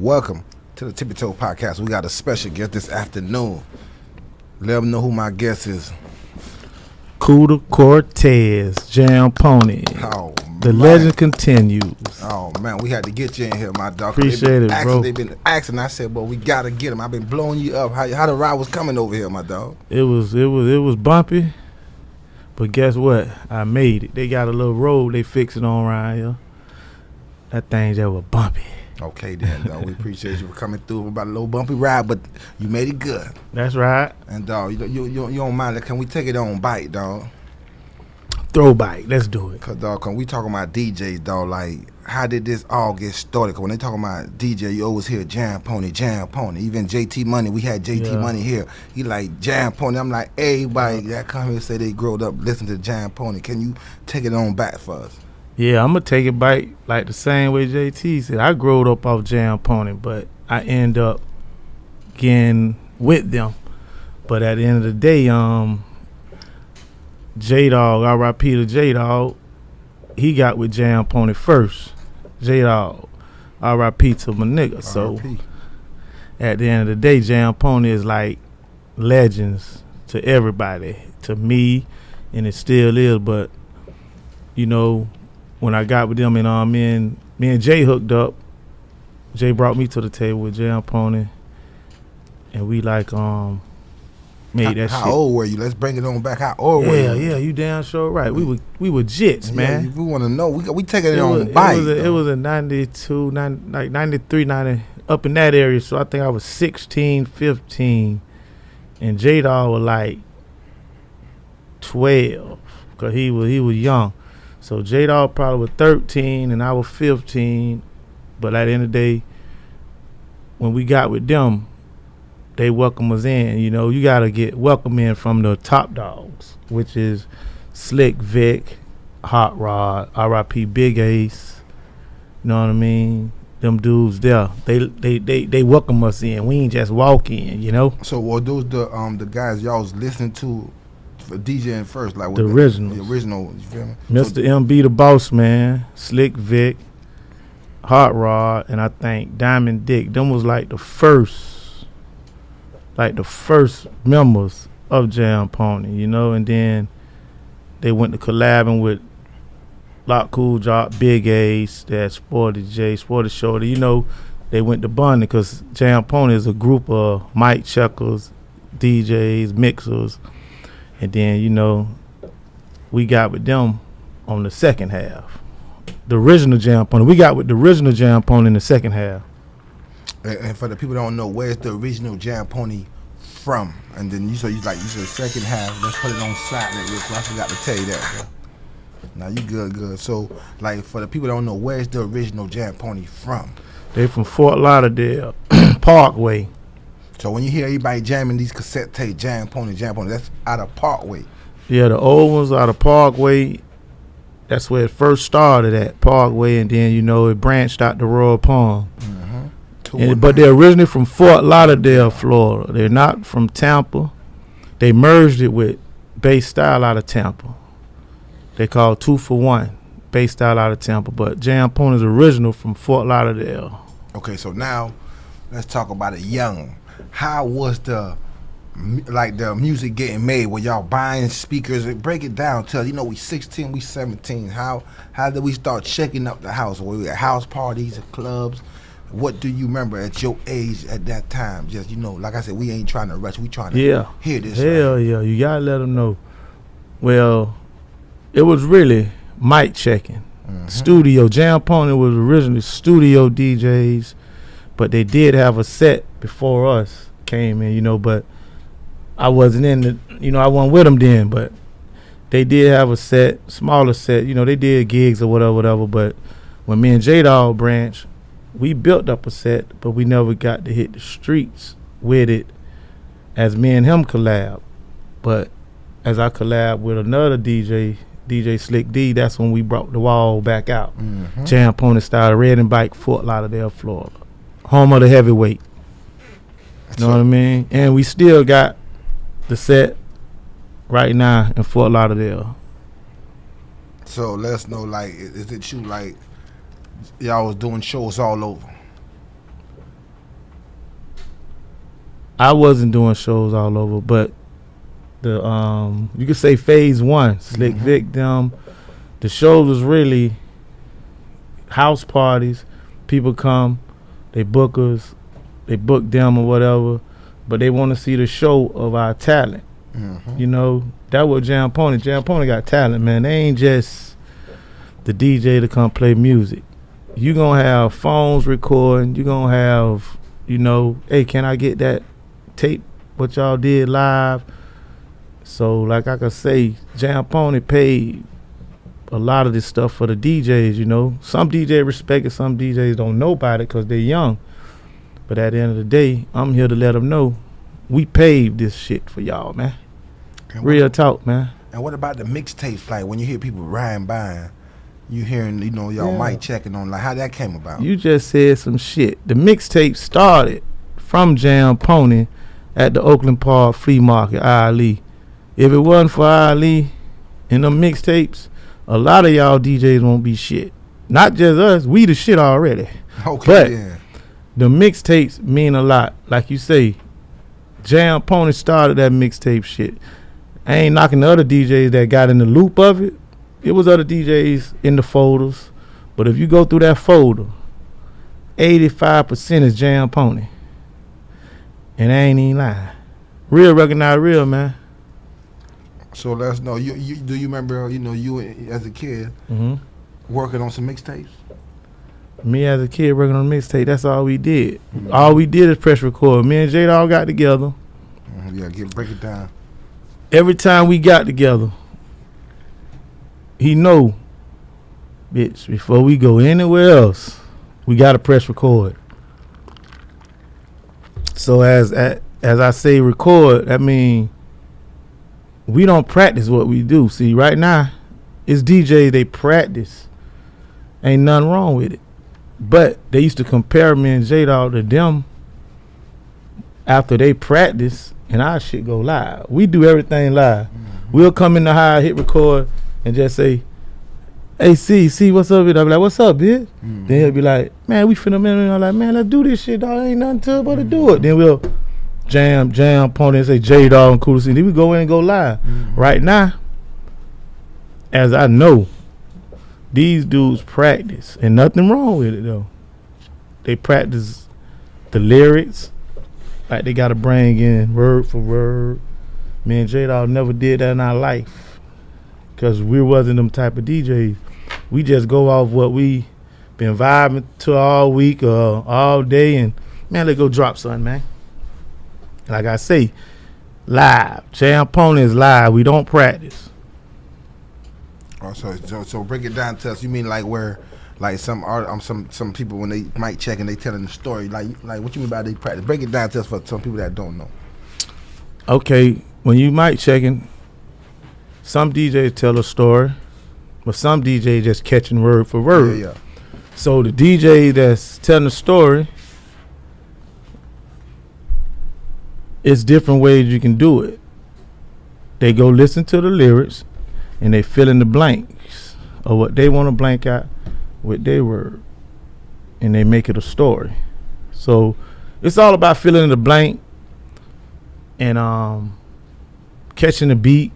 Welcome to the Tippie podcast. We got a special guest this afternoon. Let them know who my guest is. CUDA Cortez, Jam Pony. Oh, the legend continues. Oh man, we had to get you in here, my dog. Appreciate it, bro. They've been asking. I said, "Well, we gotta get him." I've been blowing you up. How the ride was coming over here, my dog? It was bumpy, but guess what? I made it. They got a little road they fixing on around here. That thing just was bumpy. Okay then, dog. We appreciate you for coming through about a little bumpy ride, but you made it good. That's right. And dog, you don't mind? Can we take it on bite, dog? Throw bite. Let's do it. Cause dog, when we talking about DJs, dog, like how did this all get started? Cause when they talking about DJ, you always hear Jam Pony. Even JT Money, we had JT Money here. He like Jam Pony. I'm like, everybody that come here say they growed up listening to Jam Pony. Can you take it on back for us? Yeah, I'm gonna take it back like the same way JT said. I growed up off Jam Pony, but I end up getting with them. But at the end of the day, J-Dog, R.I.P. to J-Dog, he got with Jam Pony first. J-Dog, R.I.P. to my nigga. So at the end of the day, Jam Pony is like legends to everybody, to me, and it still is. But you know, when I got with them and me and Jay hooked up, Jay brought me to the table with Jam Pony, and we like made that shit. How old were you? Let's bring it on back. How old were you? Yeah, you damn sure right. We were jits, man. Yeah, we want to know. We taking it on bite. It was a 92, 93, 90, up in that area. So I think I was 16, 15, and J-Dog was like 12, because he was young. So J-Dog probably was 13 and I was 15. But at the end of the day, when we got with them, they welcome us in. You know, you got to get welcome in from the top dogs, which is Slick Vic, Hot Rod, R.I.P. Big Ace. You know what I mean? Them dudes there, they welcome us in. We ain't just walk in, you know? So were those the guys y'all was listening to for DJing first, like the original, you feel me? Mr. MB the Boss Man, Slick Vic, Hot Rod, and I think Diamond Dick. Them was like the first members of Jam Pony, you know. And then they went to collabing with Lock Cool Jock, Big Ace, that Sporty J, Sporty Shorty. You know, they went to bonding because Jam Pony is a group of mic checkers, DJs, mixers. And then, you know, we got with them on the second half. The original Jam Pony. We got with the original Jam Pony in the second half. And for the people that don't know, where's the original Jam Pony from? And then you said second half. Let's put it on silent real quick. I forgot to tell you that, bro. Now you good. So, like, for the people that don't know, where's the original Jam Pony from? They from Fort Lauderdale, Parkway. So when you hear everybody jamming these cassette tapes, Jam Pony, that's out of Parkway. Yeah, the old ones out of Parkway. That's where it first started at, Parkway, and then, you know, it branched out to Royal Palm. But they're originally from Fort Lauderdale, Florida. They're not from Tampa. They merged it with bass style out of Tampa. They call 2 for 1, bass style out of Tampa. But Jam Pony's original from Fort Lauderdale. Okay, so now let's talk about it young. How was the music getting made? Were y'all buying speakers? Break it down. Tell you know we 16, we 17. How did we start shaking up the house? Were we at house parties, at clubs? What do you remember at your age at that time? Just, you know, like I said, we ain't trying to rush. We trying to hear this. Hell yeah, you gotta let them know. Well, it was really mic checking. Studio. Jam Pony was originally studio DJs, but they did have a set before us came in, you know, but I wasn't in the, you know, I wasn't with them then, but they did have a set, smaller set, you know, they did gigs or whatever, but when me and J-Dog branched, we built up a set, but we never got to hit the streets with it as me and him collab. But as I collab with another DJ Slick D, that's when we brought the wall back out. Jam Pony started Red and Bike, Fort Lauderdale, Florida. Home of the heavyweight. You know what I mean? And we still got the set right now in Fort Lauderdale. So let's know, like, is it you, like, y'all was doing shows all over? I wasn't doing shows all over, but the you could say phase one, Slick Vic them, the shows was really house parties. People come, they book us, they book them or whatever, but they want to see the show of our talent. You know, that was Jam Pony. Jam Pony got talent, man. They ain't just the DJ to come play music. You gonna have phones recording. You gonna have, you know, hey, can I get that tape? What y'all did live? So, like I could say, Jam Pony paid a lot of this stuff for the DJs. You know, some DJs respect it, some DJs don't know about it because they're young. But at the end of the day, I'm here to let them know we paved this shit for y'all, man. Real talk, man. And what about the mixtapes? Like when you hear people riding by, you hearing, you know, y'all mic checking on, like how that came about? You just said some shit. The mixtape started from Jam Pony at the Oakland Park Flea Market, Ali. If it wasn't for Ali and them mixtapes, a lot of y'all DJs won't be shit. Not just us, we the shit already. Okay, but yeah. The mixtapes mean a lot. Like you say, Jam Pony started that mixtape shit. I ain't knocking the other DJs that got in the loop of it. It was other DJs in the folders. But if you go through that folder, 85% is Jam Pony. And I ain't even lying. Real recognize real, man. So let us know. You do you remember, you know, you as a kid working on some mixtapes? Me as a kid working on a mixtape, that's all we did. All we did is press record. Me and Jade all got together. Yeah, break it down. Every time we got together, he know, bitch, before we go anywhere else, we got to press record. So as I say record, I mean, we don't practice what we do. See, right now, it's DJs, they practice. Ain't nothing wrong with it. But they used to compare me and J-Dog to them after they practice and our shit go live. We do everything live. We'll come in the high, hit record, and just say, hey, see, what's up? I'll be like, what's up, bitch? Then he'll be like, man, we finna, man. I'm like, man, let's do this shit, dog. Ain't nothing to it but to do it. Then we'll jam Pony and say J-Dog and Cool C. Then we go in and go live. Right now, as I know, these dudes practice, and nothing wrong with it though. They practice the lyrics, like they gotta bring in word for word. Me and J-Dog never did that in our life, cause we wasn't them type of DJs. We just go off what we been vibing to all week or all day, and man, let's go drop something, man. Like I say, live. Jam Pony is live. We don't practice. Oh, so break it down to us. You mean like where, like some people when they mic check and they telling the story, like what you mean by they practice? Break it down to us for some people that don't know. Okay, when you mic checking, some DJs tell a story, but some DJs just catching word for word. Yeah. So the DJ that's telling the story, it's different ways you can do it. They go listen to the lyrics and they fill in the blanks of what they want to blank out with their word, and they make it a story. So it's all about filling in the blank and catching the beat.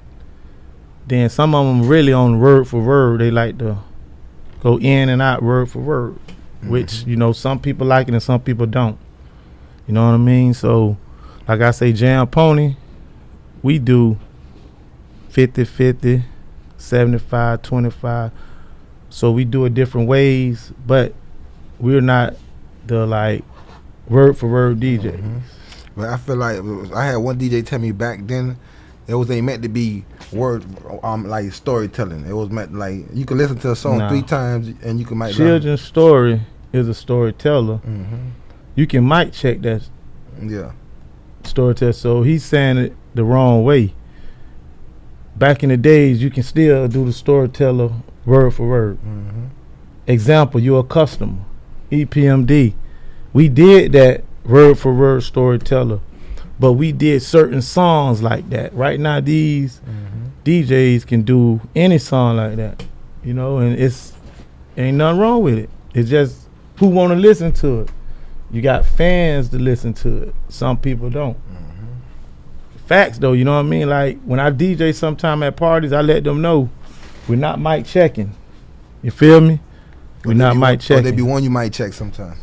Then some of them really on word for word. They like to go in and out word for word, which, you know, some people like it and some people don't. You know what I mean? So like I say, Jam Pony, we do 50-50, 75-25. So we do it different ways, but we're not the like word for word DJs. But I feel like I had one DJ tell me back then it ain't meant to be word like storytelling. It was meant like you can listen to a song 3 times and you can mic. Children's story is a storyteller. You can mic check that. Yeah. Storyteller. So he's saying it the wrong way. Back in the days, you can still do the storyteller word for word. Example, you're a customer, EPMD. We did that word for word storyteller, but we did certain songs like that. Right now, these DJs can do any song like that, you know, and ain't nothing wrong with it. It's just who want to listen to it. You got fans to listen to it. Some people don't. Facts though, you know what I mean? Like when I DJ sometime at parties, I let them know we're not mic checking. You feel me? We're not mic checking. Or they be one you might check sometimes.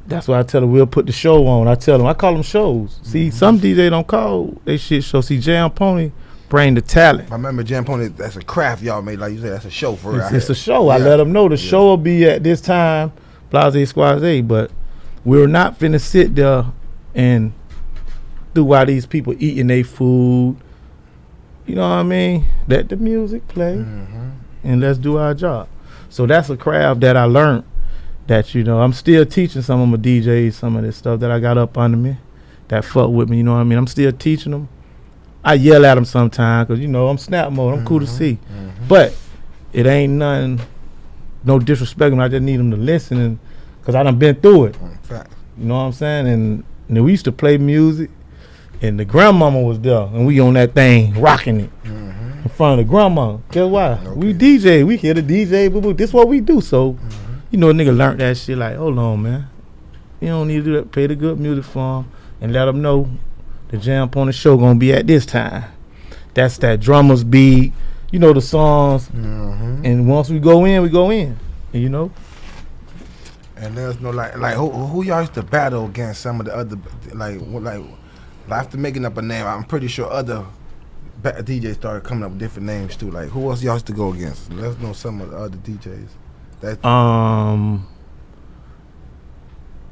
That's why I tell them we'll put the show on. I call them shows. See, some DJ don't call they shit show. See, Jam Pony bring the talent. I remember Jam Pony, that's a craft y'all made. Like you said, that's a show for real. It's a show. Yeah. I let them know the show will be at this time, Blase Squaze, but we're not finna sit there and do while these people eating their food. You know what I mean? Let the music play and let's do our job. So that's a craft that I learned that, you know, I'm still teaching some of my DJs some of this stuff that I got up under me that fuck with me, you know what I mean? I'm still teaching them. I yell at them sometimes because, you know, I'm snap mode. I'm cool to see. But it ain't nothing, no disrespect. I just need them to listen because I done been through it. Fact. You know what I'm saying? And we used to play music. And the grandmama was there, and we on that thing, rocking it in front of the grandma. Guess why? Okay. We DJ. We here to DJ. Boo-boo. This what we do. So, you know, a nigga learned that shit like, hold on, man. You don't need to do that. Play the good music for them and let them know the Jam Pony show gonna be at this time. That's that drummer's beat. You know the songs. And once we go in, we go in. And, you know. And there's no like who y'all used to battle against some of the other like after making up a name, I'm pretty sure other DJs started coming up with different names too. Like, who else y'all used to go against? Let us know some of the other DJs.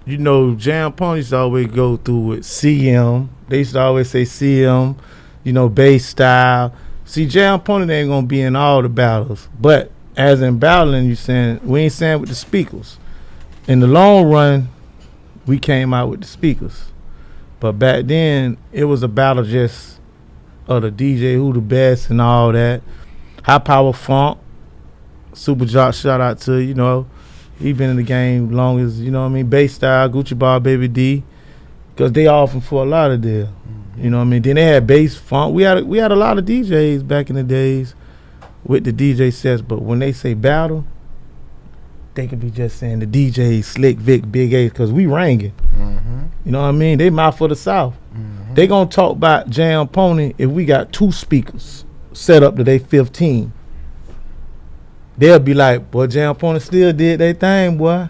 You know, Jam Pony used to always go through with CM. They used to always say CM, you know, bass style. See, Jam Pony they ain't gonna be in all the battles. But as in battling, you saying we ain't saying with the speakers. In the long run, we came out with the speakers. But back then, it was a battle just of the DJ, who the best and all that. High Power Funk, Super Jock, shout out to, you know, he been in the game long as, you know what I mean, bass style, Gucci Bar, Baby D, because they often for a lot of there. You know what I mean? Then they had bass funk. We had a lot of DJs back in the days with the DJ sets, but when they say battle, they could be just saying the DJ, Slick Vic, Big A, because we ringing. You know what I mean? They mouth for the South. They gonna talk about Jam Pony if we got 2 speakers set up to they 15. They'll be like, boy, Jam Pony still did their thing, boy.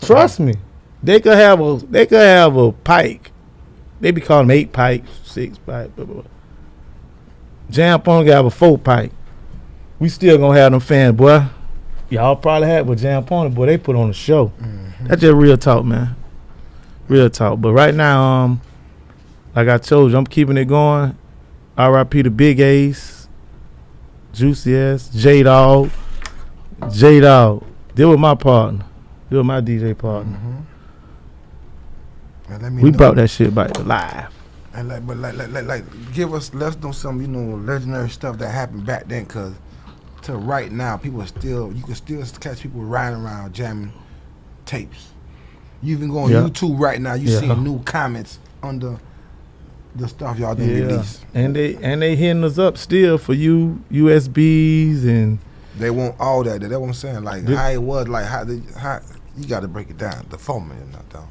Trust me. They could have a pike. They be calling them 8 pike, 6 pike, blah, blah, blah. Jam Pony could have a 4 pike. We still gonna have them fans, boy. Y'all probably had with Jam Pony, boy, they put on a show. That's just real talk, man. Real talk. But right now, like I told you, I'm keeping it going. R.I.P. to Big Ace, Juicy S, J-Dog. They were my partner. They were my DJ partner. We brought that shit back to live. And let us know some, you know, legendary stuff that happened back then, cause to right now, you can still catch people riding around jamming tapes. You even go on YouTube right now, you see new comments under the stuff y'all done release. And they hitting us up still for USBs and they want all that. That's what I'm saying. Like how it was, like how you got to break it down. The format is not down.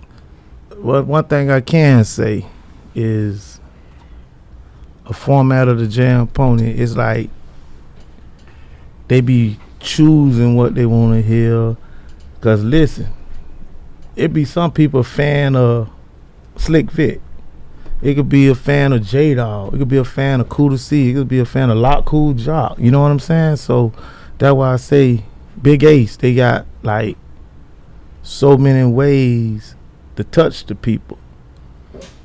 Well, one thing I can say is a format of the Jam Pony is like they be choosing what they want to hear. Cause listen, it be some people fan of Slick Vic. It could be a fan of J-Dog. It could be a fan of CUDA C. It could be a fan of Lock Cool Jock. You know what I'm saying? So that's why I say Big Ace, they got like so many ways to touch the people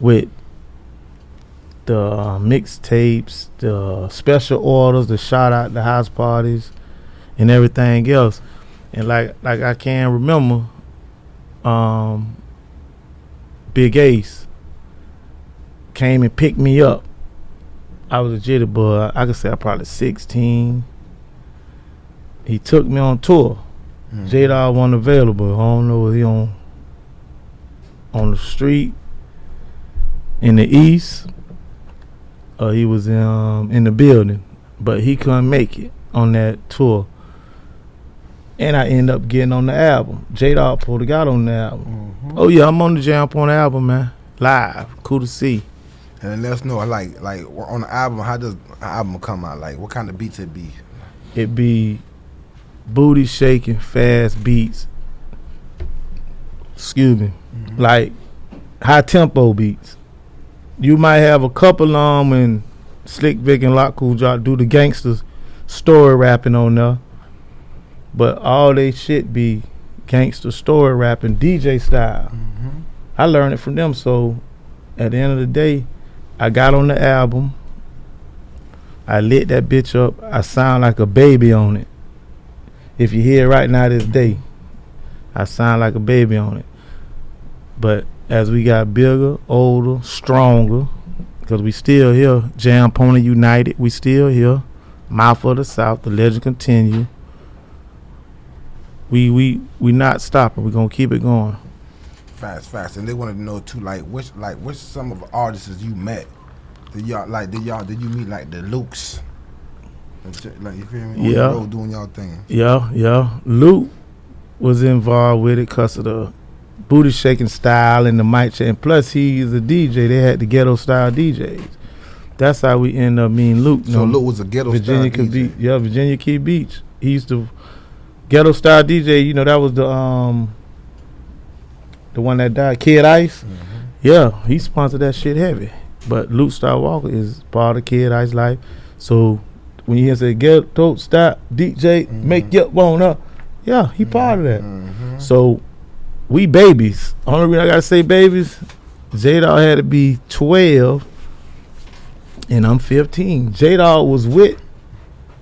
with the mixtapes, the special orders, the shout out, the house parties, and everything else. And like I can remember, Big Ace came and picked me up. I was a jitty boy. I could say I probably 16. He took me on tour. J-Dog wasn't available. I don't know if he on the street in the east or he was in the building, but he couldn't make it on that tour. And I end up getting on the album. J-Dog pulled the got on the album. Oh yeah, I'm on the Jam on the album, man. Live. Cool to see. And let us know, like on the album, how does an album come out? Like, what kind of beats it be? It be booty shaking, fast beats. Excuse me. Like high tempo beats. You might have a couple and Slick Vic and Lock Cool Jock do the gangsters story rapping on there. But all they shit be gangster story rapping, DJ style. I learned it from them, so at the end of the day, I got on the album, I lit that bitch up, I sound like a baby on it. If you hear it right now this day, I sound like a baby on it. But as we got bigger, older, stronger, because we still here, Jam Pony United, we still here, Mouth of the South, the legend continue. We not stopping, we gonna keep it going. Fast, and they wanted to know too, which some of the artists you met? Did you meet like the Lukes? Like, you feel me? Yeah. On the road doing y'all thing. Yeah. Luke was involved with it because of the booty shaking style and the mic check. And plus, he's a DJ. They had the ghetto style DJs. That's how we end up meeting Luke. So Luke was a ghetto Virginia style DJ. Yeah, Virginia Key Beach. He used to ghetto style DJ. You know, that was the one that died, Kid Ice. Yeah, he sponsored that shit heavy. But Luke Star Walker is part of Kid Ice life. So when you hear say ghetto style DJ, make you wanna, yeah, he part of that. So we babies. Only reason I gotta say babies, J-Dog had to be 12 and I'm 15. J-Dog was with,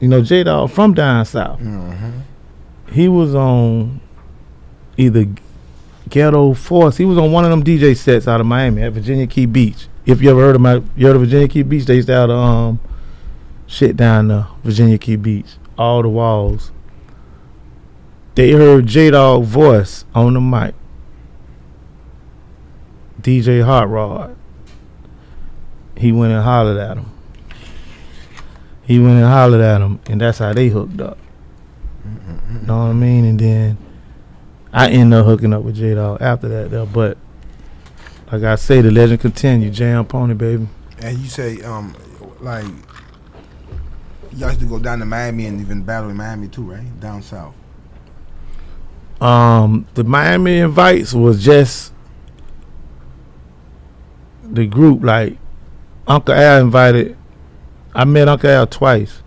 J-Dog from down south. He was on either Ghetto Force. He was on one of them DJ sets out of Miami at Virginia Key Beach. If you ever heard of Virginia Key Beach, they used to have shit down there, Virginia Key Beach. All the walls. They heard J-Dog voice on the mic. DJ Hot Rod. He went and hollered at him. And that's how they hooked up. Know what I mean? And then I ended up hooking up with J-Dog after that though. But like I say, the legend continue. Jam Pony, baby. And you say, like, y'all used to go down to Miami and even battle in Miami too, right? Down south. The Miami Invites was just the group. Like Uncle Al invited. I met Uncle Al twice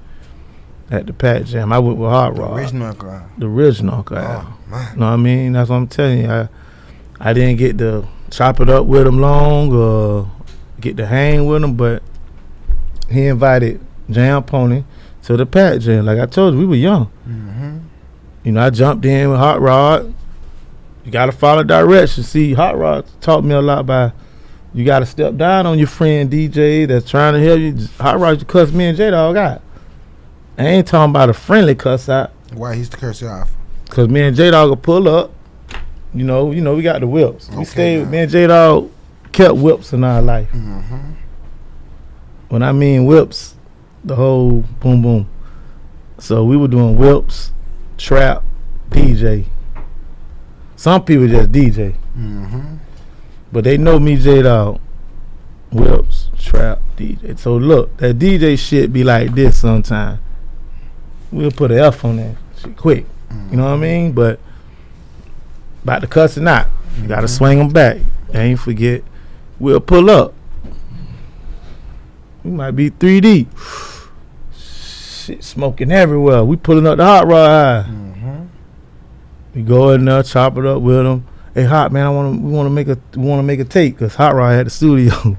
at the Pat Jam. I went with Hot Rod. The original Uncle Al. The original Uncle Al. Man. Know what I mean? That's what I'm telling you. I didn't get to chop it up with him long or get to hang with him, but he invited Jam Pony to the Pat Jam. Like I told you, we were young. I jumped in with Hot Rod. You got to follow directions. See, Hot Rod taught me a lot by you got to step down on your friend DJ that's trying to help you. Hot Rod just cuss me and J-Dog out. I ain't talking about a friendly cuss out. Why he used to curse you off? Because me and J-Dog will pull up. We got the whips. We stayed with me and J-Dog, kept whips in our life. When I mean whips, the whole boom boom. So we were doing whips, trap, DJ. Some people just DJ. But they know me, J-Dog. Whips, trap, DJ. So look, that DJ shit be like this sometimes. We'll put an F on that shit quick. You know what I mean? But about to cuss or not, you gotta swing them back. Ain't forget, we'll pull up. We might be 3D. Shit smoking everywhere. We pulling up the Hot Rod high. We go in there, chop it up with them. Hey, Hot man, we want to make a tape because Hot Rod had the studio.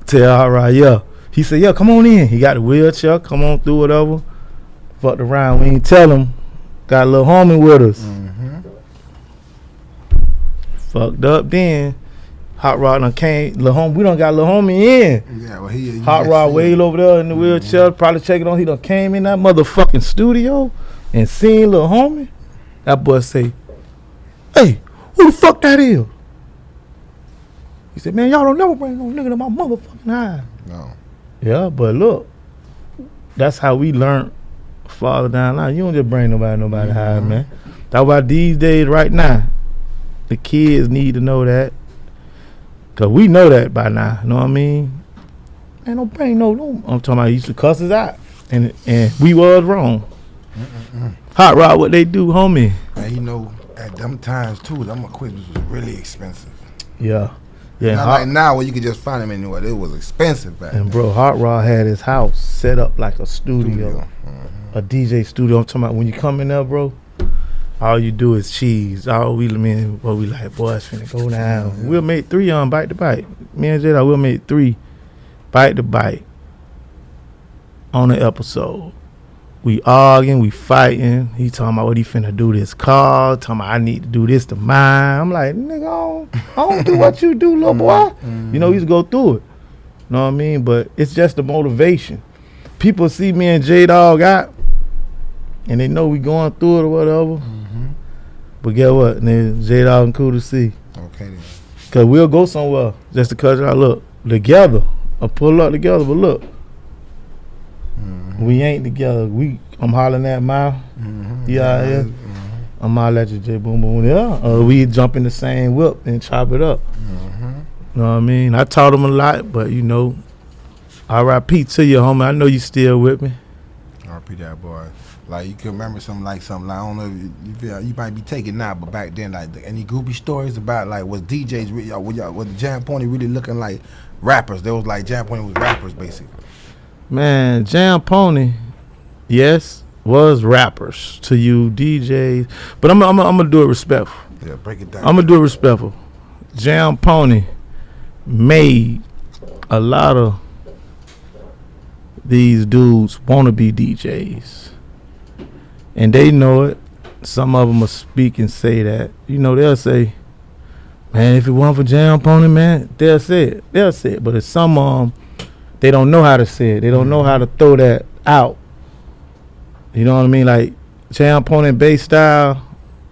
Tell Hot Rod, yeah. He said, yeah, come on in. He got the wheelchair, come on through whatever. Fucked around. We ain't tell him. Got a little homie with us. Fucked up then. Hot Rod done came. Lil' homie, we done got Lil' homie in. Yeah, well, he Hot Rod waited over there in the wheelchair, probably checking on. He done came in that motherfucking studio and seen Lil' homie. That boy say, hey, who the fuck that is? He said, man, y'all don't never bring no nigga to my motherfucking eye. No. Yeah, but look, that's how we learned farther down the line. You don't just bring nobody high, man. That's why these days, right now, the kids need to know that. Cause we know that by now. You know what I mean? Man, don't bring no. I'm talking about he used to cuss us out, and we was wrong. Hot Rod, what they do, homie? And you know, at them times too, them equipment was really expensive. Yeah. Not like now where you could just find them anywhere. It was expensive back then. Bro, Hot Rod had his house set up like a studio. A DJ studio. I'm talking about when you come in there, bro, all you do is cheese. All we like, boy, it's finna go down. We'll make 3 on bite to bite. Me and Jada, we'll make 3 bite to bite on an episode. We arguing, we fighting. He talking about what he finna do this car. Talking about I need to do this to mine. I'm like, nigga, I don't do what you do, little boy. You know, we used to go through it. You know what I mean? But it's just the motivation. People see me and J-Dog out, and they know we going through it or whatever. But guess what? Then J-Dog and CUDA see. Okay then. Cause we'll go somewhere just to cut y'all look together or pull up together. But look, we ain't together. I'm hollering at my yeah. I'm hollering at you, J Boom Boom. Yeah. We jump in the same whip and chop it up. You know what I mean? I taught him a lot, but you know, R.I.P. to you, homie. I know you still with me. R.I.P. that boy. Like you can remember something like I don't know if you might be taking now, but back then, like any groupie stories about like was DJs really, was the Jam Pony really looking like rappers? There was like Jam Pony was rappers basically. Man, Jam Pony, yes, was rappers to you DJs, but I'm gonna do it respectful. Yeah, break it down. I'm gonna do it respectful. Jam Pony made a lot of these dudes want to be DJs. And they know it. Some of them will speak and say that. You know, they'll say, man, if it weren't for Jam Pony, man, they'll say it. They'll say it. But if some of them, they don't know how to say it. They don't know how to throw that out. You know what I mean? Like, Jam Pony and bass style,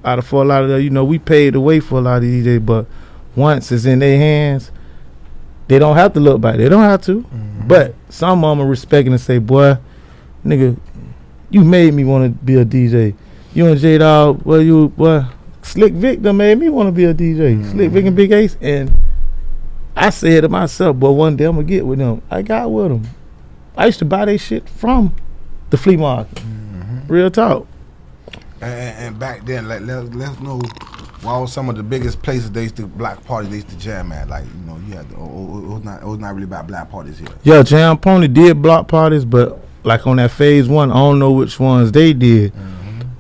out of for a lot of them, you know, we paid the way for a lot of DJs, but once it's in their hands, they don't have to look back. They don't have to. But some of them are respecting and say, boy, nigga, you made me want to be a DJ. You and J-Dog, Slick Vic done made me want to be a DJ. Slick Vic and Big Ace. And I said to myself, boy, one day I'm going to get with them. I got with them. I used to buy their shit from the flea market. Real talk. And back then, like, let's know what was some of the biggest places they used to, black parties they used to jam at. Like, you know, you had it was not really about black parties here. Yeah, Jam Pony did block parties, but like on that phase 1, I don't know which ones they did,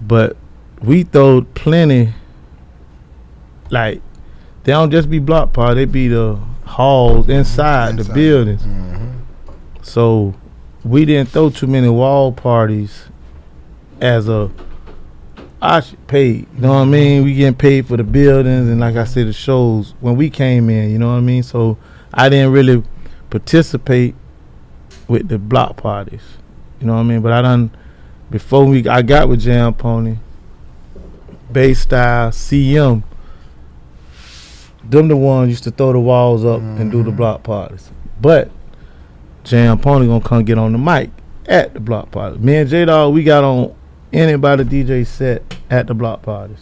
but we throwed plenty. Like, they don't just be block parties, they be the halls inside the buildings. So we didn't throw too many wall parties as I paid, you know what I mean? We getting paid for the buildings and like I said, the shows when we came in, you know what I mean? So I didn't really participate with the block parties. You know what I mean? But I got with Jam Pony, bass style, CM, them the ones used to throw the walls up and do the block parties. But Jam Pony gonna come get on the mic at the block parties. Me and J-Dog, we got on anybody DJ set at the block parties.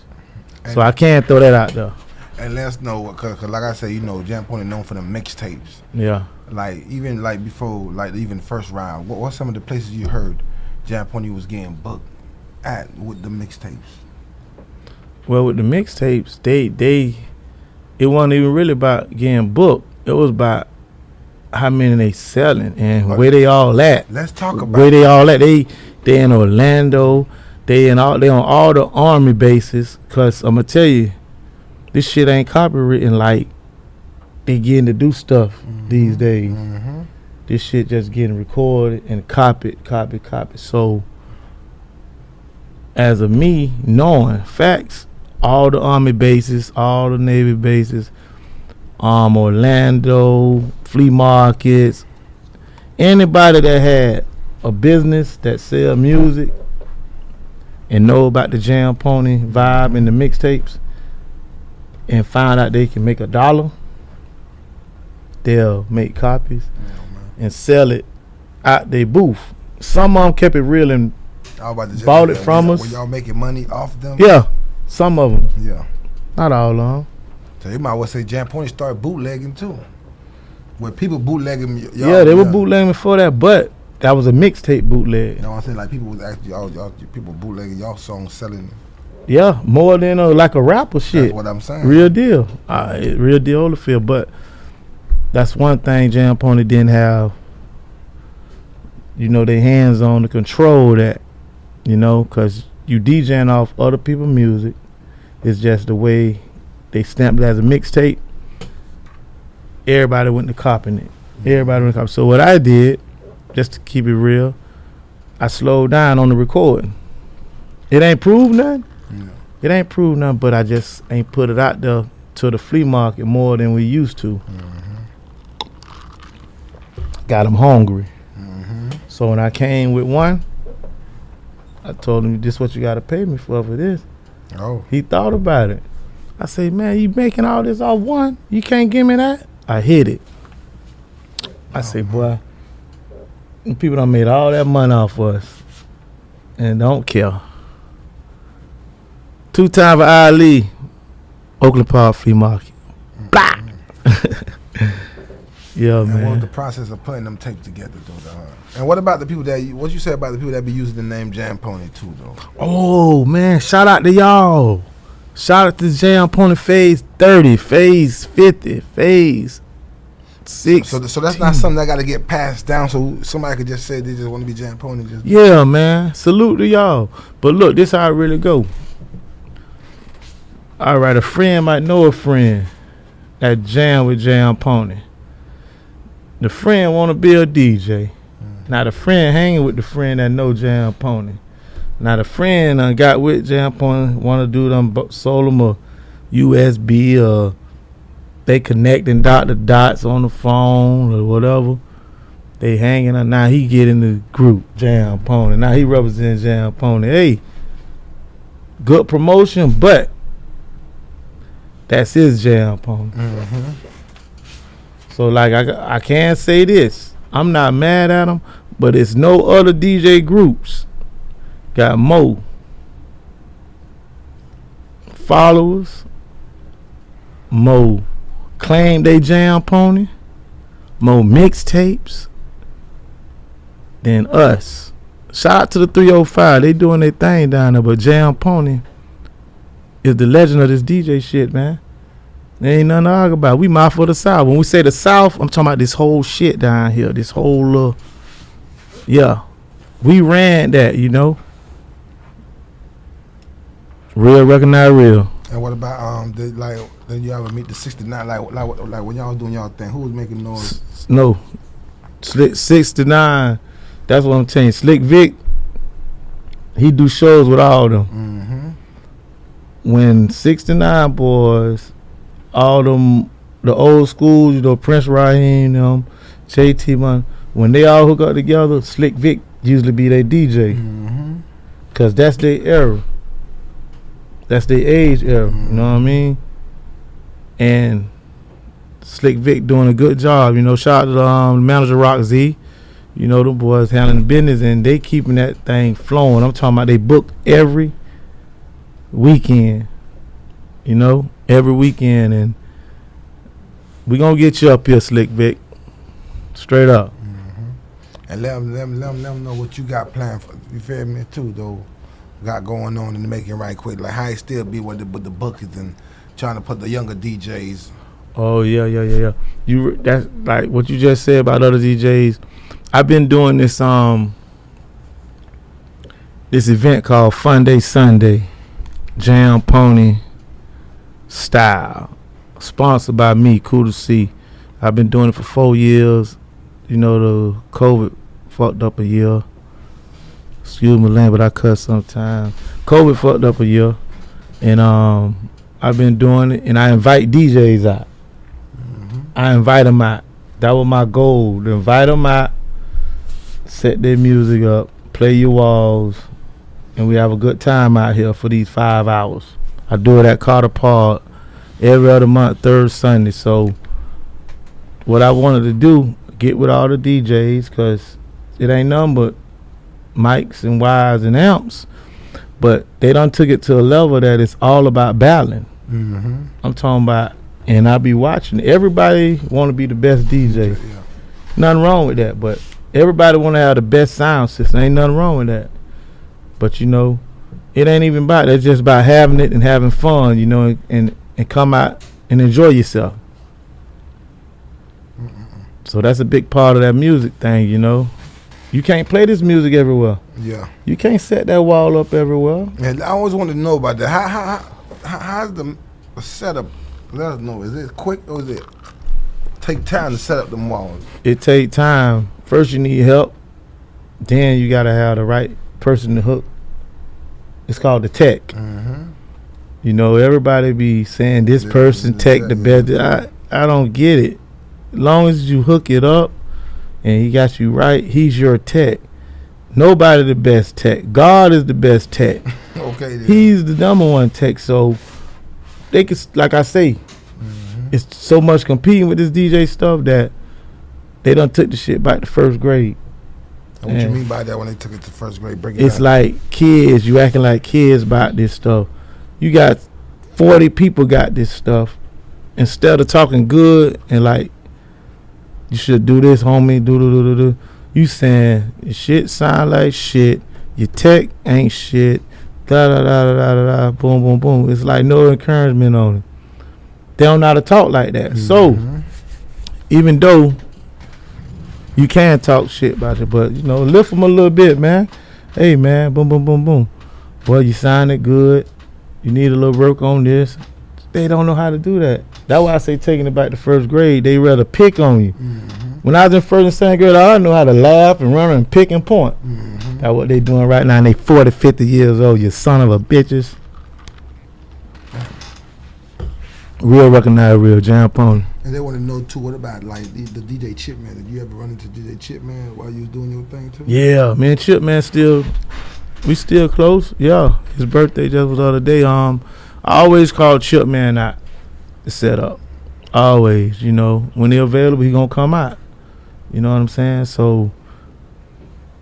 So I can't throw that out there. And let's know, cause like I said, you know, Jam Pony known for the mixtapes. Yeah. Like even like before, like even the first round, what some of the places you heard Jam Pony was getting booked at with the mixtapes? Well, with the mixtapes, it wasn't even really about getting booked. It was about how many they selling and where they all at. Let's talk about where they all at. They in Orlando. They on all the Army bases. Cause I'm gonna tell you, this shit ain't copywritten like they getting to do stuff these days. This shit just getting recorded and copied. So as of me knowing facts, all the Army bases, all the Navy bases, Orlando, flea markets, anybody that had a business that sell music and know about the Jam Pony vibe and the mixtapes and find out they can make $1, they'll make copies and sell it at their booth. Some of them kept it real and How about the bought it from us. Were y'all making money off them? Yeah, some of them. Yeah. Not all of them. So you might well say Jam Pony started bootlegging too. Where people bootlegging y'all. Yeah, they were bootlegging before that, but that was a mixtape bootleg. You know what I'm saying? Like people was actually y'all people bootlegging y'all songs selling. Yeah, more than like a rapper shit. That's what I'm saying. Real deal. Real deal Holyfield. But that's one thing Jam Pony didn't have, you know, their hands on to control that, you know, because you DJing off other people's music. It's just the way they stamped it as a mixtape. Everybody went to copying it. Everybody went to copy. So what I did, just to keep it real, I slowed down on the recording. It ain't proved nothing. Yeah. It ain't proved nothing, but I just ain't put it out there to the flea market more than we used to. Got them hungry. So when I came with one, I told him, this is what you got to pay me for this. Oh. He thought about it. I say, man, you making all this off one? You can't give me that? I hit it. I say, boy, people done made all that money off us and don't care. 2 times for Ali, Oakland Park Flea Market. Blah! Yeah, and man. what was the process of putting them tapes together, though? And what about the people what you said about the people that be using the name Jam Pony too, though? Oh man, shout out to y'all. Shout out to Jam Pony Phase 30, Phase 50, Phase 60. So that's not something that got to get passed down. So somebody could just say they just want to be Jam Pony. Yeah, man. Salute to y'all. But look, this how it really go. All right, a friend might know a friend that jam with Jam Pony. The friend want to be a DJ. Now the friend hanging with the friend that know Jam Pony. Now the friend got with Jam Pony, want to do them, sold them a USB or they connecting dot to dots on the phone or whatever. They hanging out. Now he get in the group, Jam Pony. Now he represents Jam Pony. Hey, good promotion, but that's his Jam Pony. So like I can't say this. I'm not mad at him, but it's no other DJ groups got more followers, more claim they Jam Pony, more mixtapes than us. Shout out to the 305. They doing their thing down there, but Jam Pony is the legend of this DJ shit, man. There ain't nothing to argue about. We mouth for the South. When we say the South, I'm talking about this whole shit down here. This whole yeah. We ran that, you know. Real recognize real. And what about then you ever meet the 69 like when y'all doing y'all thing? Who was making noise? No. Slick 69. That's what I'm telling you. Slick Vic, he do shows with all them. When 69 boys, all them, the old schools, you know, Prince Raheem, them, JT Man, when they all hook up together, Slick Vic usually be their DJ. Cause that's their era. That's their age era. You know what I mean? And Slick Vic doing a good job. You know, shout out to the manager Rock Z. You know, them boys handling the business and they keeping that thing flowing. I'm talking about they book every weekend. You know, every weekend, and we gonna get you up here, Slick Vic. Straight up. And let them know what you got planned for. You feel me too, though. Got going on in the making right quick. Like how it still be with the buckets and trying to put the younger DJs. Oh yeah. That's like what you just said about other DJs. I've been doing this this event called Fun Day Sunday, Jam Pony style, sponsored by me, CUDA. I've been doing it for 4 years. You know, the COVID fucked up a year. Excuse my language, but I cuss sometimes. COVID fucked up a year, and I've been doing it, and I invite DJs out. I invite them out. That was my goal, to invite them out, set their music up, play your walls, and we have a good time out here for these 5 hours. I do it at Carter Park every other month, third Sunday. So what I wanted to do, get with all the DJs, because it ain't nothing but mics and wires and amps, but they done took it to a level that it's all about battling. Mm-hmm. I'm talking about, and I be watching. Everybody want to be the best DJ. Yeah. Nothing wrong with that, but everybody want to have the best sound system. Ain't nothing wrong with that. But you know, it ain't even about that. It's just about having it and having fun, you know, and come out and enjoy yourself. So that's a big part of that music thing, you know. You can't play this music everywhere. Yeah. You can't set that wall up everywhere. And I always wanted to know about that. How's the setup? Let us know. Is it quick or is it take time to set up them walls? It take time. First you need help. Then you gotta have the right person to hook. It's called the tech. Mm-hmm. You know, everybody be saying this person tech the best. I don't get it. As long as you hook it up and he got you right, he's your tech. Nobody the best tech. God is the best tech. Okay. Then. He's the number one tech. So they can, like I say, it's so much competing with this DJ stuff that they done took the shit back to first grade. And what you mean by that when they took it to first grade? Break it It's down. like kids. You acting like kids about this stuff. You got 40 people got this stuff. Instead of talking good and like, you should do this, homie, do. You saying your shit sound like shit. Your tech ain't shit. Da, boom, boom, boom. It's like no encouragement on it. They don't know how to talk like that. So, even though you can talk shit about it, but, you know, lift them a little bit, man. Hey, man, boom, boom, boom, boom. Boy, you sounded good. You need a little work on this. They don't know how to do that. That's why I say taking it back to first grade. They rather pick on you. When I was in first and second grade, I know how to laugh and run and pick and point. That's what they doing right now, and they 40, 50 years old, you son of a bitches. Real recognize real jam pony. And they want to know too, what about like the DJ Chipman? Did you ever run into DJ Chipman while you was doing your thing too? Yeah, me and Chipman we still close. Yeah, his birthday just was the other day. I always call Chipman out to set up. Always, you know, when he available, he gonna come out. You know what I'm saying? So,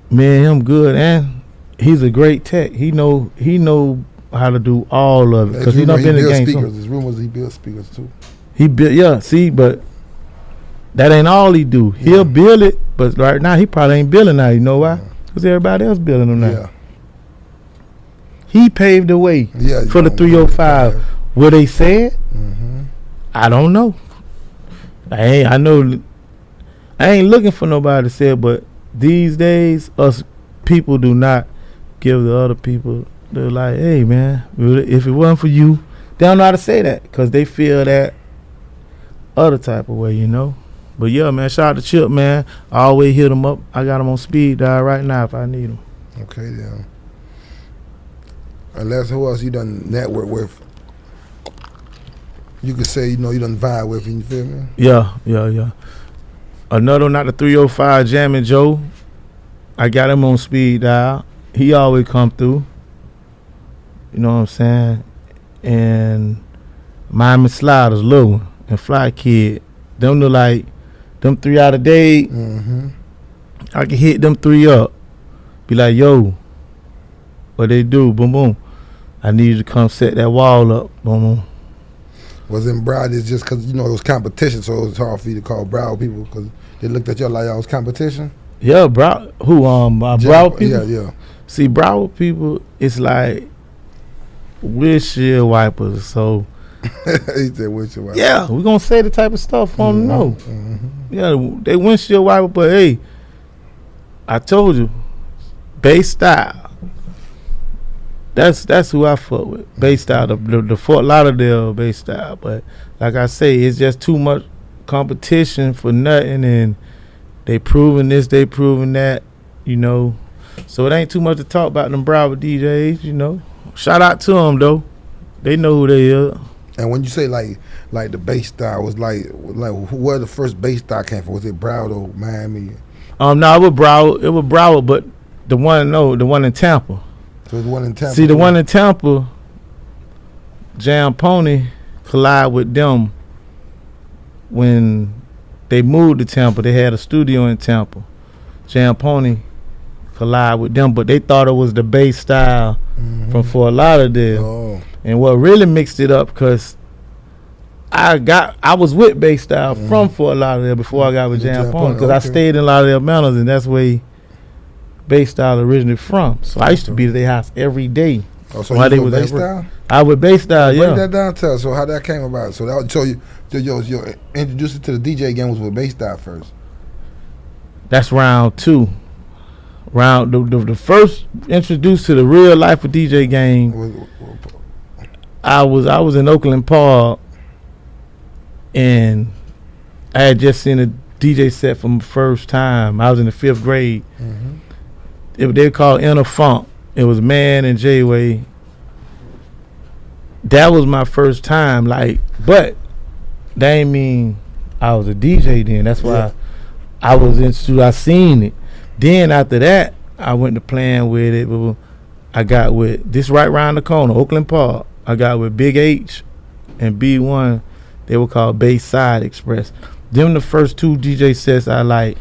me and him good, and he's a great tech. He know how to do all of it because he done been in the game. There's rumors he built speakers too. He built, yeah. See, but that ain't all he do. He'll build it, but right now he probably ain't building now. You know why? Because everybody else building them now. Yeah. He paved the way for the 305. Will they say it? I don't know. I know. I ain't looking for nobody to say it, but these days, us people do not give the other people. They're like, hey, man, if it wasn't for you, they don't know how to say that because they feel that other type of way, you know. But yeah, man, shout out to Chip, man. I always hit him up. I got him on speed dial right now if I need him. Okay, then. Unless who else you done network with? You could say, you know, you done vibe with, you feel me? Yeah. Another one, not the 305, Jammin' Joe. I got him on speed dial. He always come through. You know what I'm saying? And Miami Sliders, Lil One, and Fly Kid. Them look like them three out of Dade. I can hit them three up. Be like, yo, what they do? Boom, boom. I need you to come set that wall up. Boom, boom. Was in Broward, it's just because, you know, it was competition, so it was hard for you to call Broward people because they looked at you like y'all was competition? Yeah, Broward people? Yeah. See, Broward people, it's like windshield wipers, so. He said windshield wipers. Yeah, we're going to say the type of stuff on the know. Yeah, they windshield wiper, but hey, I told you, bass style. That's who I fuck with. Bass style, the Fort Lauderdale bass style. But like I say, it's just too much competition for nothing, and they proving this, they proving that, you know. So it ain't too much to talk about them Broward DJs, you know. Shout out to them though. They know who they are. And when you say like the bass style was like where the first bass style came from? Was it Broward or Miami? No, it was Broward, but the one in Tampa. So the one in Tampa. See, the one in Tampa, Jam Pony collide with them when they moved to Tampa. They had a studio in Tampa. Jam Pony collide with them, but they thought it was the bass style from Fort Lauderdale. Oh. And what really mixed it up, because I was with bass style from Fort Lauderdale before I got with Jam Pony, because I stayed in Lauderdale Mountains, and that's where bass style originally from. So I used to be at their house every day. Oh, so you with bass style? I with bass style, yeah. Break that down to us. So how that came about? So you introduced it to the DJ game was with bass style first. That's round 2. The first introduced to the real life of DJ game. I was in Oakland Park, and I had just seen a DJ set for the first time. I was in the 5th grade. They were called Inner Funk. It was Man and J-Way. That was my first time, but that ain't mean I was a DJ then. That's why I was into. I seen it. Then after that, I went to playing with it. I got with this right around the corner, Oakland Park. I got with Big H and B1. They were called Bayside Express. Them the first 2 DJ sets I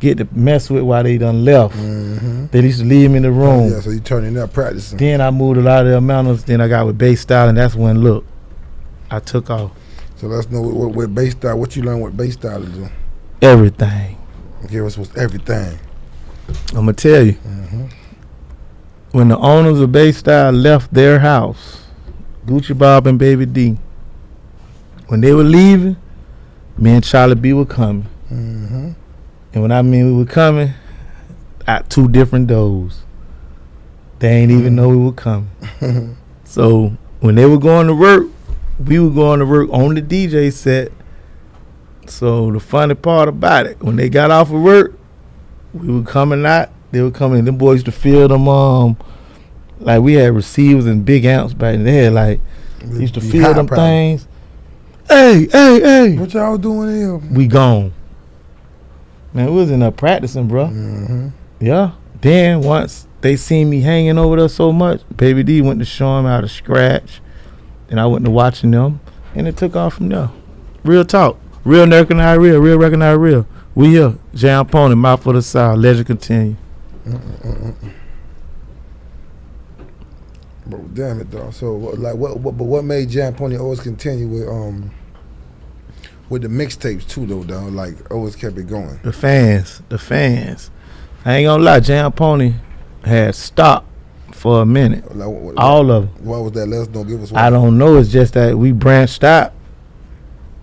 get to mess with while they done left. They used to leave me in the room. Yeah, so you turning up practicing. Then I moved a lot of the mountains. Then I got with bass style, and that's when I took off. So let's know with bass style. What you learn with bass style to do? Everything. Give us everything. I'm gonna tell you. When the owners of bass style left their house, Gucci Bob and Baby D, when they were leaving, me and Charlie B were coming. And when I mean we were coming, out 2 different doors. They ain't even know we were coming. So when they were going to work, we were going to work on the DJ set. So the funny part about it, when they got off of work, we were coming out. They were coming. Them boys used to feel them. We had receivers and big amps back then. They had used to feel them things. Hey! What y'all doing here? We gone. Man, we was in there practicing, bro. Yeah. Then once they seen me hanging over there so much, Baby D went to show him how to scratch. Then I went to watching them, and it took off from there. Real talk. Real recognize real. Real recognize real. We here. Jam Pony, Mouth of the South. Legend continue. But damn it, though. So what made Jam Pony always continue with the mixtapes too, though, dog? Always kept it going. The fans. I ain't gonna lie, Jam Pony had stopped for a minute. All of them. Why was that? Let us know. Give us one. I don't know. It's just that we branched out.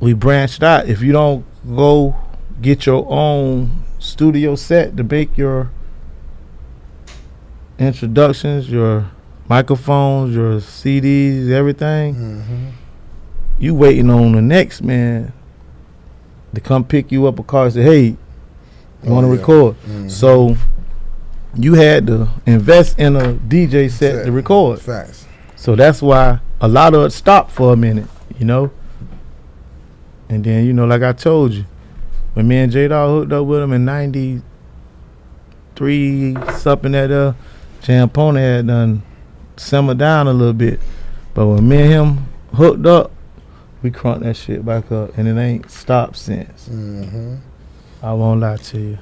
If you don't go get your own studio set to make your introductions, your microphones, your CDs, everything, you waiting on the next man to come pick you up a car and say, hey, you want to record? So you had to invest in a DJ set to record. Facts. So that's why a lot of it stopped for a minute, And then, like I told you, when me and J-Dawg hooked up with him in 93, something that Jam Pony had done simmered down a little bit. But when me and him hooked up, we crunked that shit back up, and it ain't stopped since. I won't lie to you.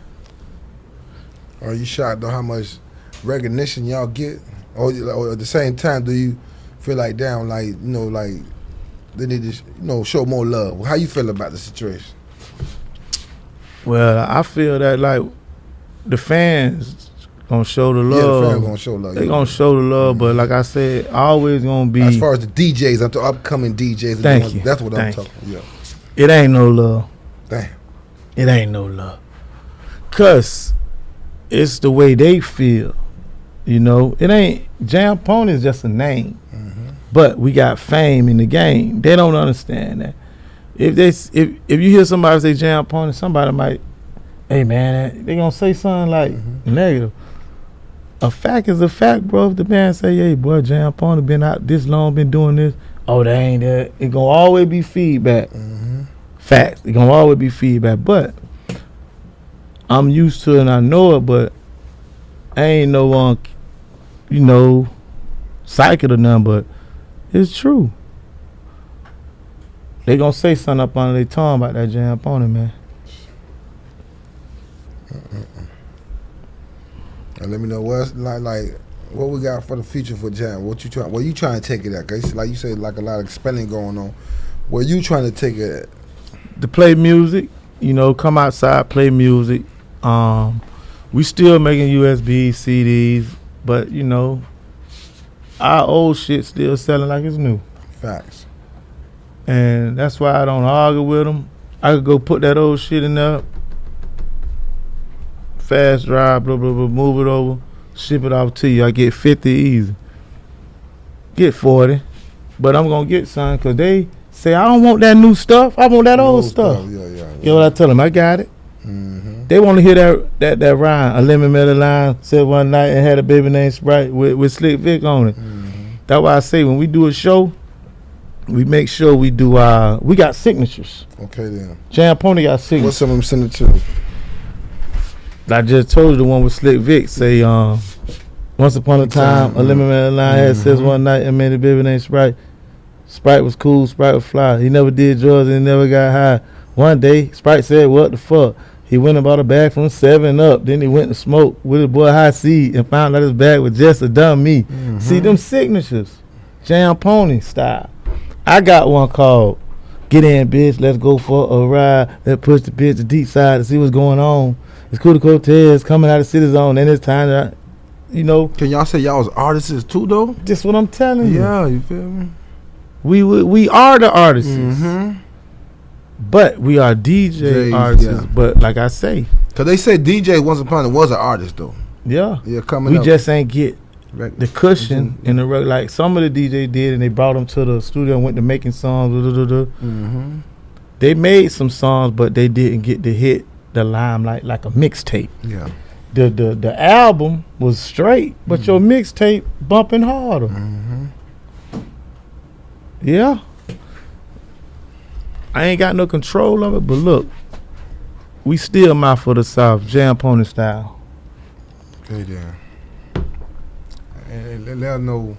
Are you shocked though how much recognition y'all get? Or at the same time, do you feel like damn, they need to show more love? How you feel about the situation? Well, I feel that the fans gonna show the love. Yeah, the fans gonna show love. They gonna show the love, but like I said, always gonna be. As far as the DJs, I'm talking upcoming DJs. Thank you. That's what I'm talking. Yeah. It ain't no love. Damn. It ain't no love. 'Cause it's the way they feel. It ain't. Jam Pony is just a name, but we got fame in the game. They don't understand that. If you hear somebody say Jam Pony, somebody might, hey man, they gonna say something negative. A fact is a fact, bro. If the man say, hey boy, Jam Pony been out this long, been doing this, they ain't that. It gonna always be feedback. Facts. It gonna always be feedback. But I'm used to it and I know it, but I ain't no one, psychic or nothing, but it's true. They gonna say something up under their tongue about that Jam Pony, man. And let me know what's like what we got for the future for jam. What you trying? Where you trying to take it at? Cause like you say, like a lot of spending going on. Where you trying to take it at? To play music, come outside, play music. We still making USB CDs, but our old shit still selling like it's new. Facts. And that's why I don't argue with them. I could go put that old shit in there, fast drive, blah, blah, blah, move it over, ship it off to you. I get 50 easy. Get 40. But I'm going to get some because they say, I don't want that new stuff. I want that old stuff. Yeah. You know what I tell them? I got it. Mm-hmm. They want to hear that rhyme. A lemon mellow line said one night and had a baby named Sprite with Slick Vic on it. Mm-hmm. That's why I say when we do a show, we make sure we do we got signatures. Okay then. Jam Pony got signatures. What's some of them signatures? I just told you the one with Slick Vic say, once upon a time, a lemon mellow line had says one night and made a baby named Sprite. Sprite was cool, Sprite was fly. He never did drugs and he never got high. One day, Sprite said, what the fuck? He went and bought a bag from 7-Up. Then he went to smoke with his boy High C and found out his bag was just a dumb me. Mm-hmm. See them signatures, Jam Pony style. I got one called Get In Bitch, Let's Go For A Ride. Let's push the bitch to deep side to see what's going on. It's CUDA Cortez coming out of City Zone and it's time to, Can y'all say y'all was artists too though? Just what I'm telling you. Yeah, you feel me? We are the artists. Mm-hmm. But we are DJ artists. Yeah. But like I say, cause they say DJ Once Upon a was an artist though. Yeah. Yeah, coming we up. just ain't get the cushion in the like some of the DJ did, and they brought them to the studio and went to making songs. Mm-hmm. They made some songs, but they didn't get to hit the limelight like a mixtape. Yeah. The album was straight, but your mixtape bumping harder. Mm-hmm. Yeah. I ain't got no control of it, but look, we still mouth for the South, Jam Pony style. Okay then. And let us know,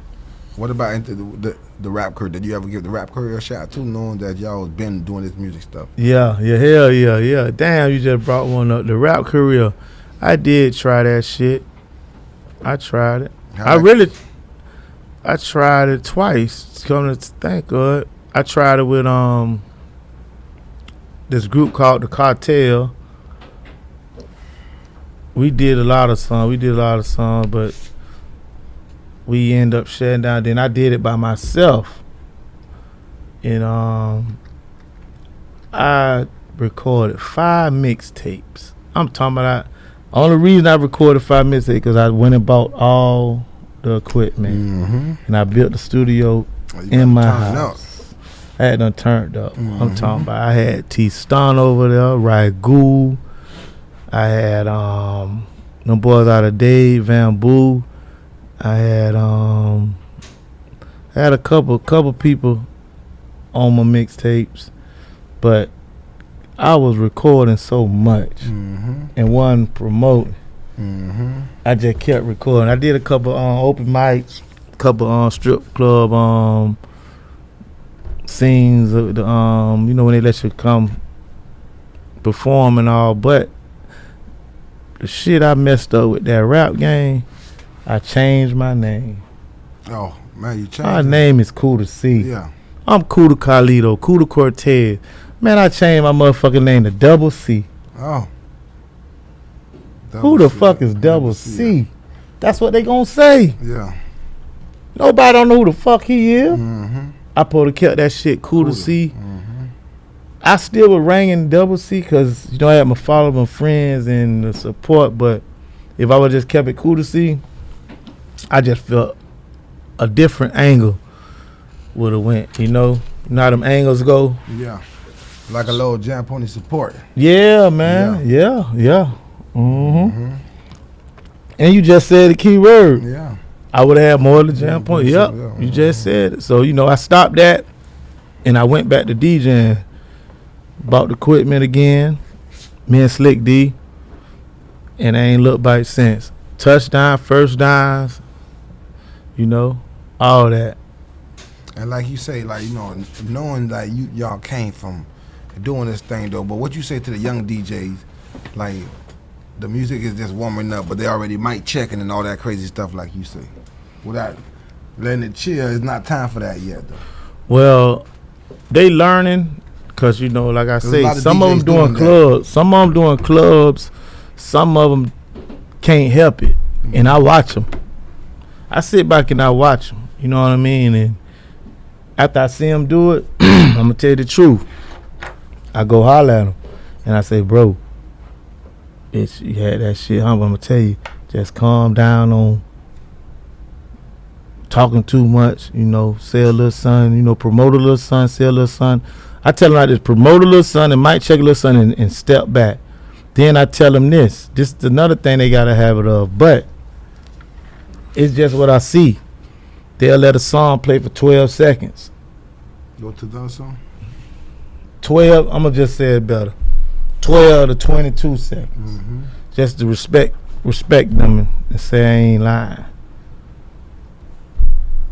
what about the rap career? Did you ever give the rap career a shot too, knowing that y'all was been doing this music stuff? Yeah, hell yeah. Damn, you just brought one up. The rap career, I did try that shit. I tried it. I tried it twice. Come to think of it, I tried it with this group called the Cartel. We did a lot of songs, but we end up shutting down. Then I did it by myself, and I recorded 5 mixtapes. I'm talking about only reason I recorded 5 mixtapes because I went and bought all the equipment, and I built the studio in my house. I had done turned up. I'm talking about I had T Stun over there, Ragu. I had them boys out of Dade, Bamboo. I had a couple people on my mixtapes, but I was recording so much and wasn't promoting. I just kept recording. I did a couple open mics, a couple strip club scenes of the when they let you come perform and all, but the shit I messed up with that rap game, I changed my name. Oh man, you changed. My name is CUDA C. Yeah. I'm CUDA Carlito, CUDA Cortez. Man, I changed my motherfucking name to Double C. Oh. Who the fuck is Double C? Yeah. That's what they gonna say. Yeah. Nobody don't know who the fuck he is. I probably kept that shit CUDA C. I still was ringing Double C because I had my followers, my friends, and the support. But if I would just kept it CUDA C, I just felt a different angle would have went. You know how them angles go. Yeah, like a little Jam Pony support. Yeah, man. Yeah. And you just said the key word. Yeah. I would have had more than Jam Pony. Yep. You just said it. So I stopped that, and I went back to DJing. Bought the equipment again, me and Slick D, and I ain't looked back since. Touchdown, first downs, all that. And like you say, knowing that y'all came from doing this thing though, but what you say to the young DJs, like the music is just warming up, but they already mic checking and all that crazy stuff like you say. Without letting it chill, it's not time for that yet though. Well, they learning because you know, like I say, some of them doing clubs, some of them doing clubs, some of them can't help it, and I watch them. I sit back and I watch them. You know what I mean? And after I see them do it, I'm gonna tell you the truth. I go holler at them, and I say, bro, you had that shit. I'm gonna tell you, just calm down on talking too much. You know, say a little son. You know, promote a little son, say a little son. I tell them like this: promote a little son and might check a little son and step back. Then I tell them this. This is another thing they gotta have it of, but it's just what I see. They'll let a song play for 12 seconds. Go to the song. 12. I'm gonna just say it better. 12 to 22 seconds. Just to respect them and say I ain't lying.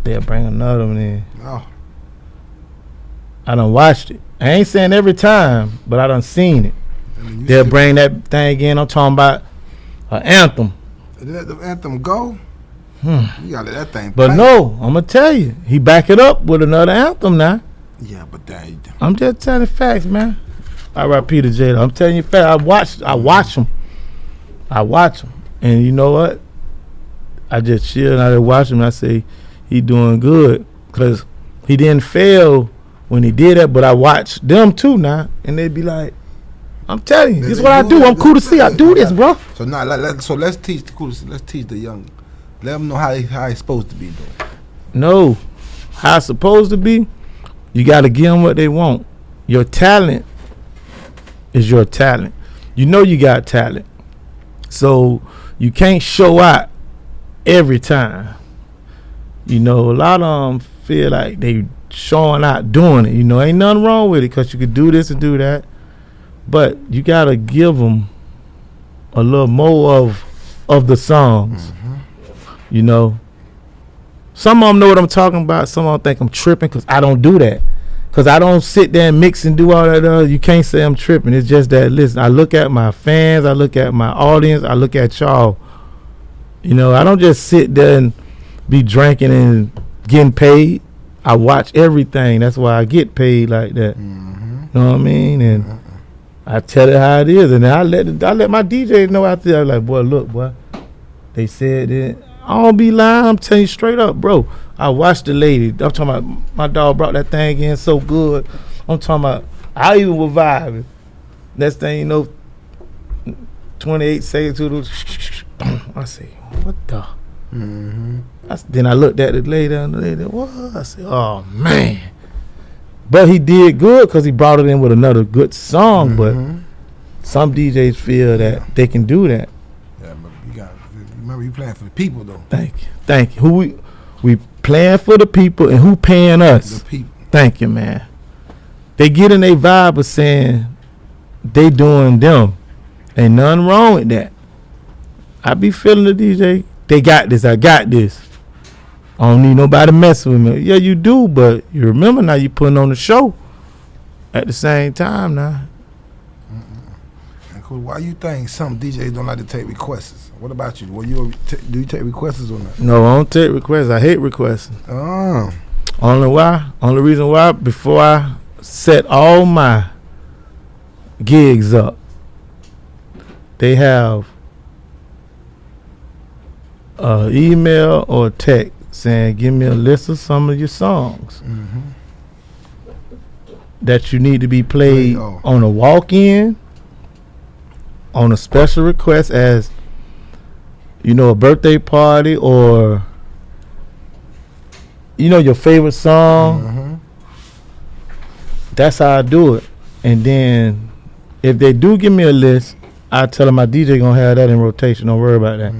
They'll bring another one in. Oh. I done watched it. I ain't saying every time, but I done seen it. They'll bring that thing in. I'm talking about an anthem. Let the anthem go. You gotta let that thing But play. no, I'm gonna tell you, he back it up with another anthem now. Yeah, but that. I'm just telling you facts, man. R.I.P. to Jada. I'm telling you facts. I watch him, and you know what? I just chill and I just watch him. And I say he doing good because he didn't fail when he did that. But I watch them too now, and they be like, I'm telling you, this is what I do. I'm cool to see. I do this, bro. So now, let's teach the cool. Let's teach the young. Let them know how it's supposed to be, though. No, how it's supposed to be. You got to give them what they want. Your talent is your talent. You know you got talent, so you can't show out every time. You know, a lot of them feel like they showing out doing it. You know, ain't nothing wrong with it because you could do this and do that, but you got to give them a little more of the songs. You know, some of them know what I'm talking about. Some of them think I'm tripping because I don't do that. Because I don't sit there and mix and do all that. You can't say I'm tripping. It's just that, listen, I look at my fans. I look at my audience. I look at y'all. You know, I don't just sit there and be drinking and getting paid. I watch everything. That's why I get paid like that. You know what I mean? And I tell it how it is. And then I let my DJs know out there. I'm like, boy, look, boy. They said it. I don't be lying. I'm telling you straight up, bro. I watched the lady. I'm talking about my dog brought that thing in so good. I'm talking about I even was vibing. Next thing you know, 28 seconds to the. I say, what the? Then I looked at the lady and the lady, what? I said, oh man. But he did good because he brought it in with another good song. But some DJs feel that they can do that. Yeah, but you got. Remember, you playing for the people, though. Thank you. Who we playing for the people and who paying us? The people. Thank you, man. They get in their vibe of saying they doing them. Ain't nothing wrong with that. I be feeling the DJ. They got this. I got this. I don't need nobody messing with me. Yeah, you do, but you remember now you putting on the show at the same time now. Why you think some DJs don't like to take requests? What about you? Do you take requests or not? No, I don't take requests. I hate requests. Oh. Only reason why, before I set all my gigs up, they have an email or a text saying, give me a list of some of your songs that you need to be played on a walk-in, on a special request as, you know, a birthday party or, you know, your favorite song. That's how I do it. And then if they do give me a list, I tell them my DJ gonna have that in rotation. Don't worry about that.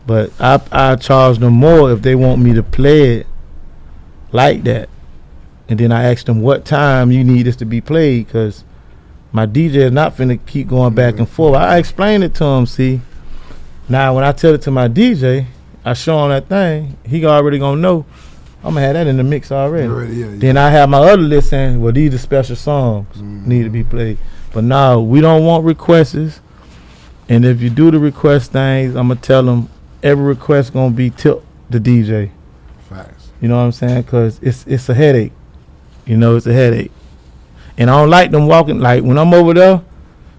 But I charge them more if they want me to play it like that. And then I ask them what time you need this to be played, because my DJ is not finna keep going back and forth. I explain it to him, see. Now, when I tell it to my DJ, I show him that thing, he already gonna know I'm gonna have that in the mix already. Then I have my other list saying, well, these are special songs need to be played. But now, we don't want requests. And if you do the request things, I'm gonna tell them every request gonna be tipped the DJ. Facts. You know what I'm saying? Cause it's a headache. You know, it's a headache. And I don't like them walking. Like when I'm over there,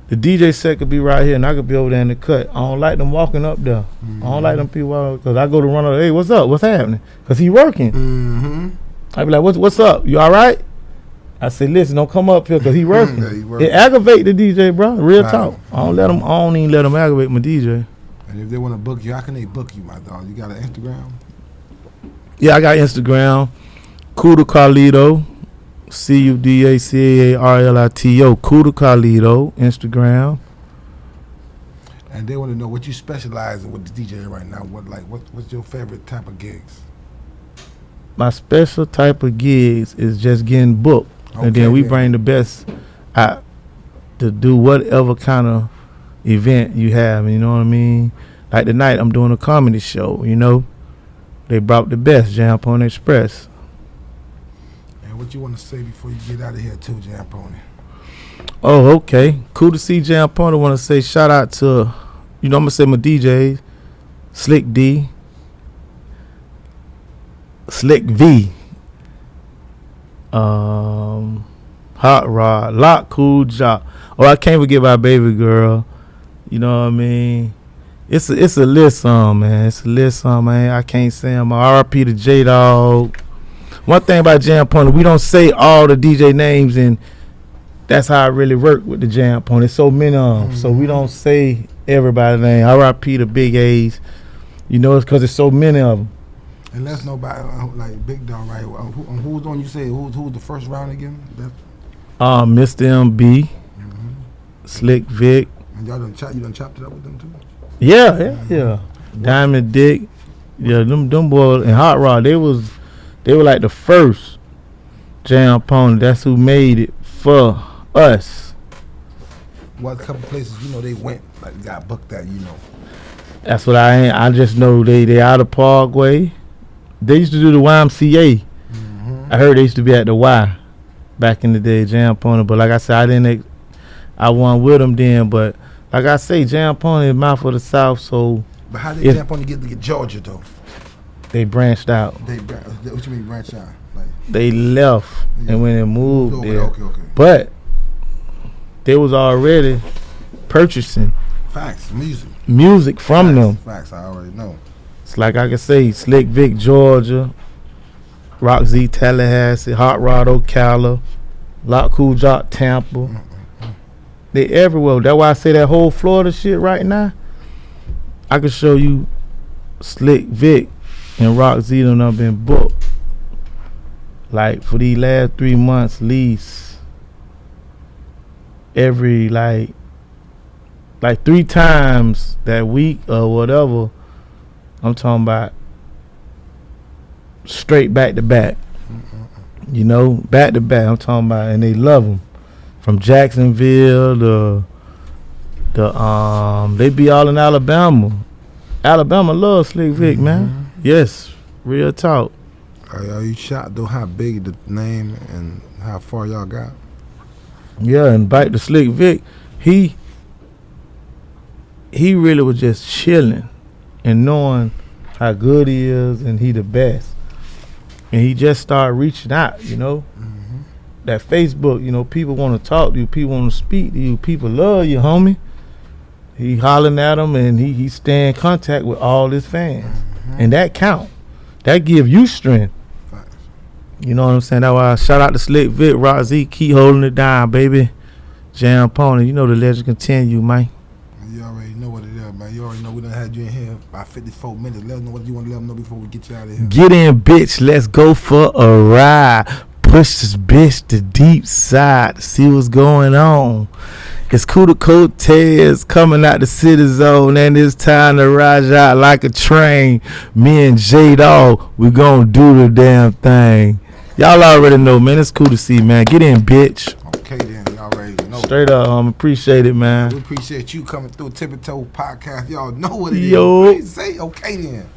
the DJ set could be right here, and I could be over there in the cut. I don't like them walking up there. Mm-hmm. I don't like them people walking, cause I go to run over. Hey, what's up? What's happening? Cause he working. Mm-hmm. I be like, what's up? You all right? I say, listen, don't come up here, cause he working. Yeah, he working. It aggravate the DJ, bro. Real Right. talk. I don't even let them aggravate my DJ. And if they want to book you, how can they book you, my dog? You got an Instagram? Yeah, I got Instagram. CUDA Carlito. CUDACARLITO. CUDA Carlito. Instagram. And they want to know what you specialize in with the DJ right now. What's your favorite type of gigs? My special type of gigs is just getting booked. Okay, And then we yeah. bring the best out to do whatever kind of event you have. You know what I mean? Like tonight, I'm doing a comedy show, you know. They brought the best, Jam Pony Express. And what you want to say before you get out of here too, Jam Pony? Oh, okay. Cool to see Jam Pony. Want to say shout out to, you know, I'm going to say my DJs, Slick D, Slick V, Hot Rod, Lock, Cool Job. Oh, I can't forget my baby girl. You know what I mean? It's a list song, man. It's a list song, man. I can't say them all. RP to J Dog. One thing about Jam Pony, we don't say all the DJ names, and that's how I really work with the Jam Pony. There's so many of them, so we don't say everybody's name. RP to Big A's. You know, it's because there's so many of them. And let's know about like Big Dog right here. Who's on? You say who's the first round again? Mr. MB, Slick Vic. And you done chopped it up with them too? Yeah. Diamond Dick. Yeah, them boys and Hot Rod, they were like the first Jam Pony. That's who made it for us. What couple places they went like got booked at, That's what I just know they out of Parkway. They used to do the YMCA. I heard they used to be at the Y back in the day, Jam Pony. But like I said, I wasn't with them then. But like I say, Jam Pony is mouth of the South. So, but how did Jam Pony get to Georgia though? They branched out. What you mean branched out? Like they left and when they moved there. Okay. But they was already purchasing facts, music from them. Facts, I already know. It's like I can say Slick Vic, Georgia, Rock Z, Tallahassee, Hot Rod, Ocala, Lock Cool Jock, Tampa. They everywhere. That's why I say that whole Florida shit right now. I can show you Slick Vic and Rock Z done been booked. Like for these last 3 months, least every like 3 times that week or whatever. I'm talking about straight back to back. Back to back. I'm talking about, and they love them. From Jacksonville, they be all in Alabama. Alabama loves Slick Vic, man. Yes, real talk. Are you shocked though how big the name and how far y'all got? Yeah, and back to Slick Vic, he really was just chilling and knowing how good he is and he the best. And he just started reaching out, That Facebook, people want to talk to you, people want to speak to you, people love you, homie. He hollering at them and he stay in contact with all his fans. And that count. That give you strength. Facts. You know what I'm saying? That's why I shout out to Slick Vic, Rock Z, keep holding it down, baby. Jam Pony, the legend continue, man. You already know what it is, man. You already know we done had you in here about 54 minutes. Let us know what you want to let them know before we get you out of here. Get in, bitch. Let's go for a ride. Push this bitch to deep side to see what's going on. It's CUDA Coattails coming out the city zone, and it's time to ride out like a train. Me and J Dog, we gonna do the damn thing. Y'all already know, man. It's cool to see, man. Get in, bitch. Okay, then. Y'all already know. Straight up, appreciate it, man. We appreciate you coming through Tippie Toe Podcast. Y'all know what it Yo. is. Say okay, then.